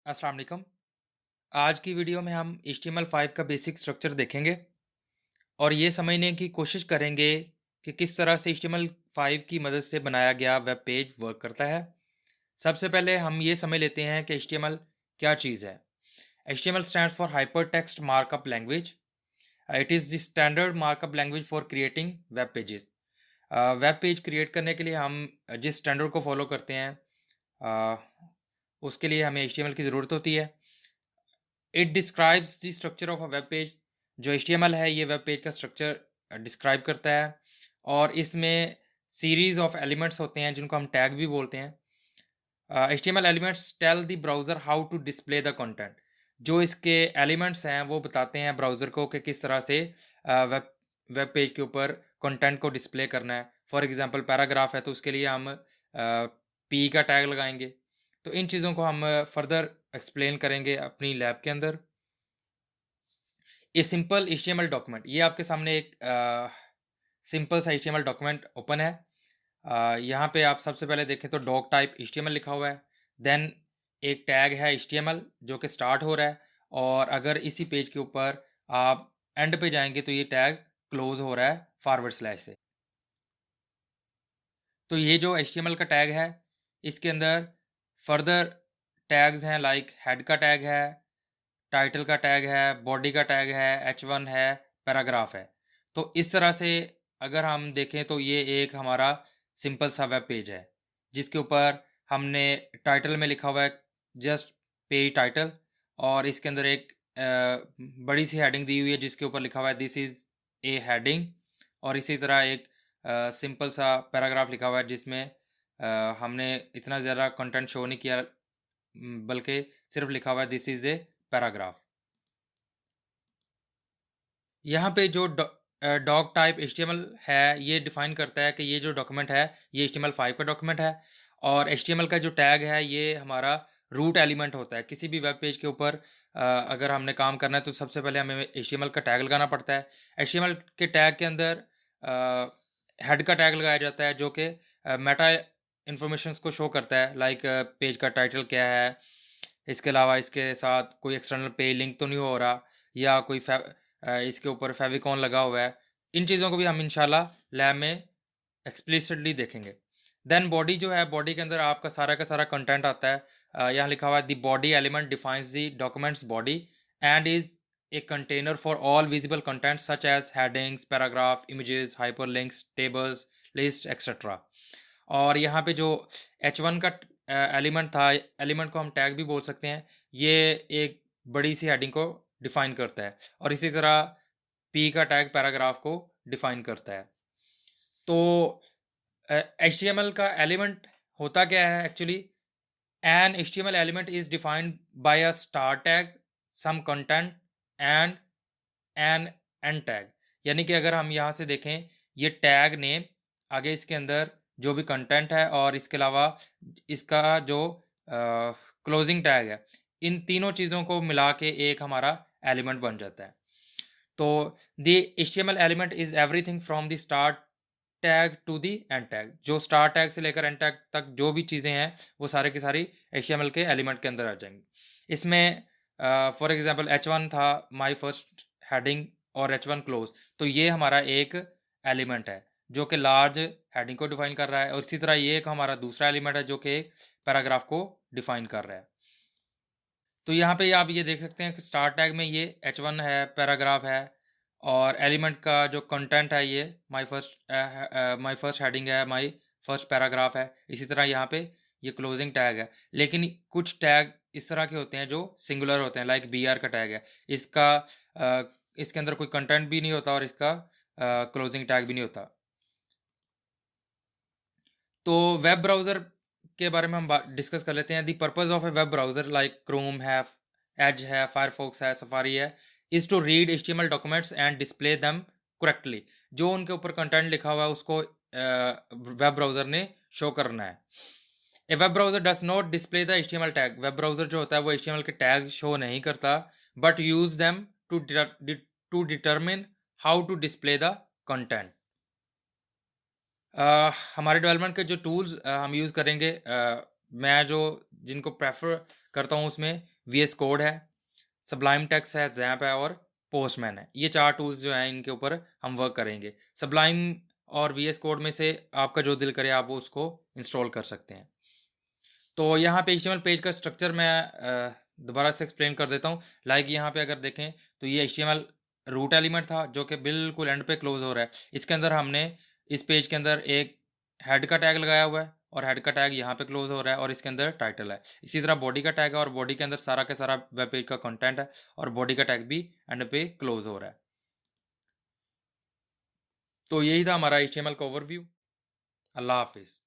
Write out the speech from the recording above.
अस्सलाम वालेकुम। आज की वीडियो में हम HTML5 का बेसिक स्ट्रक्चर देखेंगे और ये समझने की कोशिश करेंगे कि किस तरह से HTML5 की मदद से बनाया गया वेब पेज वर्क करता है। सबसे पहले हम ये समझ लेते हैं कि HTML क्या चीज़ है। HTML stands for hypertext markup language. It is the standard markup language for creating web pages. Web page create करने के लिए हम जिस स्टैंडर्ड को फॉलो करते हैं अ, उसके लिए हमें HTML की ज़रूरत होती है। It describes the structure of a web page. जो HTML है ये वेब पेज का स्ट्रक्चर डिस्क्राइब करता है और इसमें सीरीज ऑफ एलिमेंट्स होते हैं जिनको हम टैग भी बोलते हैं। HTML elements tell the browser how to display the content. जो इसके एलिमेंट्स हैं वो बताते हैं ब्राउज़र को कि किस तरह से वेब वेब पेज के ऊपर कंटेंट को डिस्प्ले करना है। फॉर एग्जांपल पैराग्राफ है तो उसके लिए हम पी का टैग लगाएंगे। तो इन चीज़ों को हम फर्दर एक्सप्लेन करेंगे अपनी लैब के अंदर। ये सिंपल HTML डॉक्यूमेंट, ये आपके सामने एक सिंपल सा HTML डॉक्यूमेंट ओपन है। यहाँ पे आप सबसे पहले देखें तो डॉक टाइप HTML लिखा हुआ है। देन एक टैग है HTML जो कि स्टार्ट हो रहा है और अगर इसी पेज के ऊपर आप एंड पे जाएंगे तो ये टैग क्लोज हो रहा है फॉरवर्ड स्लैश से। तो ये जो HTML का टैग है इसके अंदर फर्दर टैग्स हैं, लाइक हेड का टैग है, टाइटल का टैग है, बॉडी का टैग है, H1 है, पैराग्राफ है। तो इस तरह से अगर हम देखें तो ये एक हमारा सिंपल सा वेब पेज है जिसके ऊपर हमने टाइटल में लिखा हुआ है जस्ट पेज टाइटल और इसके अंदर एक बड़ी सी हेडिंग दी हुई है जिसके ऊपर लिखा हुआ है दिस इज़ ए हेडिंग। और इसी तरह एक सिंपल सा पैराग्राफ लिखा हुआ है जिसमें हमने इतना ज़्यादा कंटेंट शो नहीं किया, बल्कि सिर्फ लिखा हुआ है दिस इज़ ए पैराग्राफ। यहाँ पे जो डॉग टाइप HTML है ये डिफाइन करता है कि ये जो डॉक्यूमेंट है ये HTML5 का डॉक्यूमेंट है और HTML का जो टैग है ये हमारा रूट एलिमेंट होता है। किसी भी वेब पेज के ऊपर अगर हमने काम करना है तो सबसे पहले हमें HTML का टैग लगाना पड़ता है। HTML के टैग के अंदर हेड का टैग लगाया जाता है जो कि मेटा इन्फॉर्मेशंस को शो करता है, लाइक पेज का टाइटल क्या है, इसके अलावा इसके साथ कोई एक्सटर्नल पेज लिंक तो नहीं हो रहा या कोई इसके ऊपर फेविकॉन लगा हुआ है। इन चीज़ों को भी हम इंशाल्लाह लैब में एक्सप्लिसिटली देखेंगे। देन बॉडी जो है, बॉडी के अंदर आपका सारा का सारा कंटेंट आता है। यहाँ लिखा हुआ है the body element defines the document's body and is a container for all visible content such as headings, paragraph, images, hyperlinks, tables, list etcetera. और यहाँ पे जो H1 का एलिमेंट था, एलिमेंट को हम टैग भी बोल सकते हैं, ये एक बड़ी सी हेडिंग को डिफाइन करता है और इसी तरह P का टैग पैराग्राफ को डिफाइन करता है। तो HTML का एलिमेंट होता क्या है actually? An HTML element is defined by a start tag, some content and an end tag. यानी कि अगर हम यहाँ से देखें ये टैग नेम, आगे इसके अंदर जो भी कंटेंट है और इसके अलावा इसका जो क्लोजिंग टैग है, इन तीनों चीज़ों को मिला के एक हमारा एलिमेंट बन जाता है। तो the HTML element is everything from the start tag to the end tag. जो स्टार टैग से लेकर एंड टैग तक जो भी चीज़ें हैं वो सारे की सारी HTML के एलिमेंट के अंदर आ जाएंगी। इसमें फॉर एग्जांपल H1 था माय फर्स्ट हेडिंग और H1 क्लोज, तो ये हमारा एक एलिमेंट है जो कि लार्ज हेडिंग को डिफाइन कर रहा है और इसी तरह ये एक हमारा दूसरा एलिमेंट है जो कि एक पैराग्राफ को डिफाइन कर रहा है। तो यहाँ पे आप ये देख सकते हैं कि स्टार टैग में ये H1 है, पैराग्राफ है और एलिमेंट का जो कंटेंट है ये माय फर्स्ट हेडिंग है, माय फर्स्ट पैराग्राफ है। इसी तरह यहाँ पे ये क्लोजिंग टैग है। लेकिन कुछ टैग इस तरह के होते हैं जो सिंगुलर होते हैं, लाइक BR का टैग है। इसका इसके अंदर कोई कंटेंट भी नहीं होता और इसका क्लोजिंग टैग भी नहीं होता। तो वेब ब्राउज़र के बारे में हम डिस्कस कर लेते हैं। The purpose of a web browser like Chrome है, एज है, फायरफॉक्स है, सफारी है, is to read HTML documents and display them correctly. जो उनके ऊपर कंटेंट लिखा हुआ है उसको वेब ब्राउज़र ने शो करना है। A web browser does not display the HTML tag. Web browser जो होता है वो HTML के टैग शो नहीं करता, but use them to determine how to display the content. हमारे डेवलपमेंट के जो टूल्स हम यूज़ करेंगे, मैं जो जिनको प्रेफर करता हूँ उसमें VS कोड है, सब्लाइम टेक्स्ट है, ज़ैप है और पोस्टमैन है। ये 4 टूल्स जो हैं इनके ऊपर हम वर्क करेंगे। सब्लाइम और VS कोड में से आपका जो दिल करे आप उसको इंस्टॉल कर सकते हैं। तो यहाँ पे HTML पेज का स्ट्रक्चर मैं दोबारा से एक्सप्लेन कर देता हूँ। लाइक यहाँ पे अगर देखें तो ये HTML रूट एलिमेंट था जो कि बिल्कुल एंड पे क्लोज हो रहा है। इसके अंदर हमने इस पेज के अंदर एक हेड का टैग लगाया हुआ है और हेड का टैग यहाँ पे क्लोज हो रहा है और इसके अंदर टाइटल है। इसी तरह बॉडी का टैग है और बॉडी के अंदर सारा का सारा वेब पेज का कंटेंट है और बॉडी का टैग भी एंड पे क्लोज हो रहा है। तो यही था हमारा HTML का ओवरव्यू। अल्लाह हाफिज़।